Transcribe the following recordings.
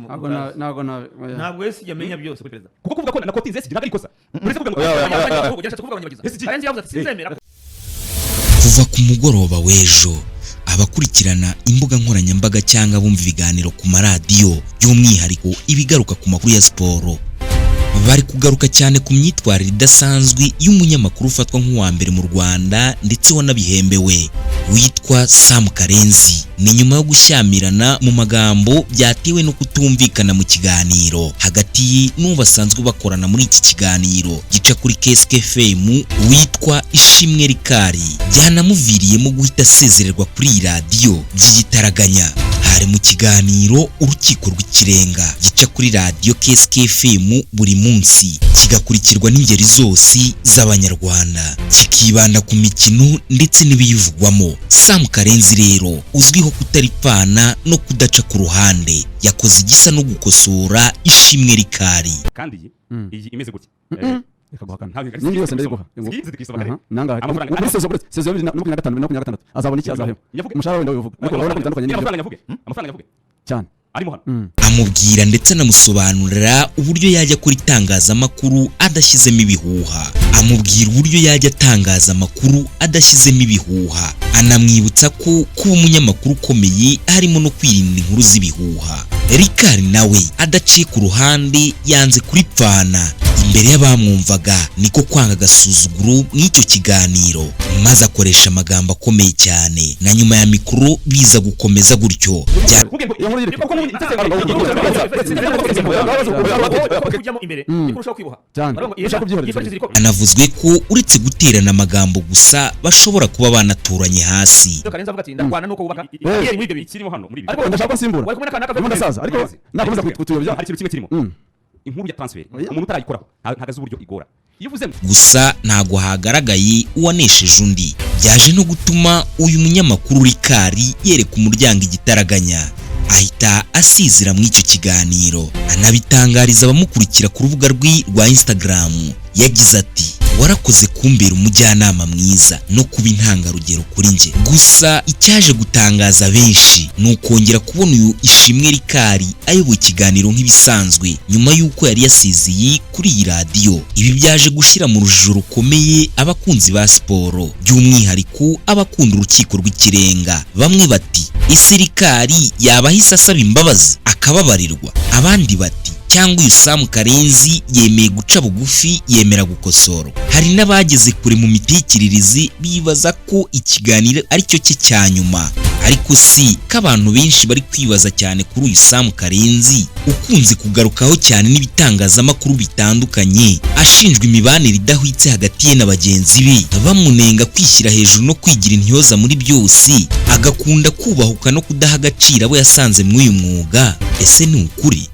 ntabwo wese yamenya byose kuri perezida kuko kuvuga ko na kotinze SG ntabwo ikosa uretse kuvuga ngo yashaka kuvuga abanyagiza karenzi yavuze ati sinzemera. Kuva ku mugoroba w'ejo abakurikirana imbuga nkoranyambaga cyangwa bumva ibiganiro ku maradiyo by'umwihariko ibigaruka ku makuru ya siporo bari kugaruka cyane ku myitwarire idasanzwe y'umunyamakuru ufatwa nk'uwa mbere mu Rwanda ndetse wanabihembewe witwa Sam Karenzi. Ni nyuma yo gushyamirana mu magambo byatewe no kutumvikana mu kiganiro hagati n'ubasanzwe bakorana muri iki kiganiro gica kuri KSK FM witwa Ishimwe Rikari, byanamuviriyemo guhita asezererwa kuri iyi radiyo by'igitaraganya. Hari mu kiganiro urukiko rw'ikirenga gica kuri radiyo KSK FM buri munsi kigakurikirwa n'ingeri zose z'abanyarwanda, kikibanda ku mikino ndetse n'ibiyivugwamo. Sam Karenzi rero uzwiho kutaripfana no kudaca ku ruhande yakoze igisa no gukosora Ishimwe Rikari. Kandi iyi imeze gutya nindi yose ndayiguha nanga muri sezo 2025 azabona iki azahema umushahara wenda wivuga ariko urabona ko bitandukanye amafaranga yavuge cyane arimo hano. Amubwira ndetse anamusobanurira uburyo yajya kuri itangazamakuru adashyizemo ibihuha, amubwira uburyo yajya atangaza amakuru adashyizemo ibihuha, anamwibutsa ko kuba umunyamakuru ukomeye harimo no kwirinda inkuru z'ibihuha. Rikari nawe adaciye ku ruhande yanze kuripfana imbere y'abamwumvaga, niko kwanga agasuzuguro mw'icyo kiganiro maze akoresha amagambo akomeye cyane, na nyuma ya mikoro biza gukomeza gutyo. Anavuzwe ko uretse guterana amagambo gusa bashobora kuba banaturanye hasi. Inkuru ya transfer umuntu utarayikoraho hagaze uburyo igora. Gusa ntago hagaragaye uwanesheje undi, byaje no gutuma uyu munyamakuru Rikari yereka umuryango igitaraganya, ahita asizira mu icyo kiganiro. Anabitangariza abamukurikira ku rubuga rwa Instagram, yagize ati warakoze kumbera umujyanama mwiza no kuba intangarugero kuri nje. Gusa icyaje gutangaza benshi ni ukongera kubona uyu Ishimwe Rikari ayoboye ikiganiro nk'ibisanzwe nyuma y'uko yari yasiziye kuri iyi radiyo. Ibi byaje gushyira mu rujijo rukomeye abakunzi ba siporo, by'umwihariko abakunda urukiko rw'ikirenga. Bamwe bati ese Rikari yaba ahise asaba imbabazi akababarirwa, abandi bati cyangwa uyu Sam Karenzi yemeye guca bugufi yemera gukosora. Hari n'abageze kure mu mitekerereze bibaza ko ikiganiro ari cyo cya nyuma, ariko si ko abantu benshi bari kwibaza cyane kuri uyu Sam Karenzi ukunze kugarukaho cyane n'ibitangazamakuru bitandukanye ashinjwa imibanire idahwitse hagati ye na bagenzi be, bamunenga kwishyira hejuru no kwigira intyoza muri byose, agakunda kubahuka no kudaha agaciro abo yasanze muri uyu mwuga. Ese ni ukuri?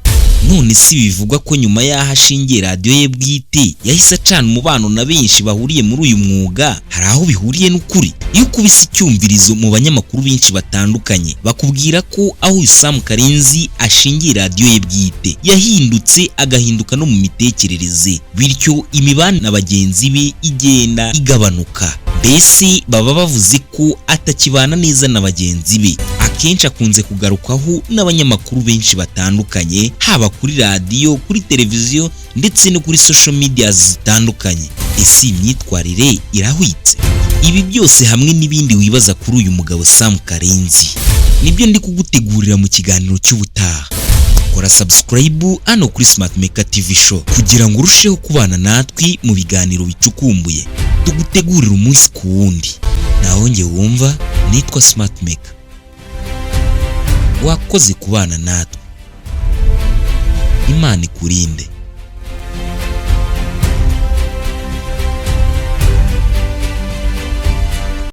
None si bivugwa ko nyuma y'aho ashingiye radiyo ye bwite yahise acana umubano na benshi bahuriye muri uyu mwuga? Hari aho bihuriye n'ukuri? Iyo ukubise icyumvirizo mu banyamakuru benshi batandukanye bakubwira ko aho uyu Sam Karenzi ashingiye radiyo ye bwite yahindutse, agahinduka no mu mitekerereze, bityo imibanire na bagenzi be igenda igabanuka. Mbese baba bavuze ko atakibana neza na bagenzi be. Akenshi akunze kugarukaho n'abanyamakuru benshi batandukanye, haba kuri radiyo, kuri televiziyo ndetse no kuri social media zitandukanye. Ese imyitwarire irahwitse? Ibi byose hamwe n'ibindi wibaza kuri uyu mugabo Sam Karenzi nibyo ndi kugutegurira mu kiganiro cy'ubutaha. Kora subscribe hano kuri Smart Maker TV Show kugira ngo urusheho kubana natwe mu biganiro bicukumbuye tugutegurira umunsi ku wundi. Naho nge wumva nitwa Smart Maker. Wakoze kubana natwe. Imana ikurinde.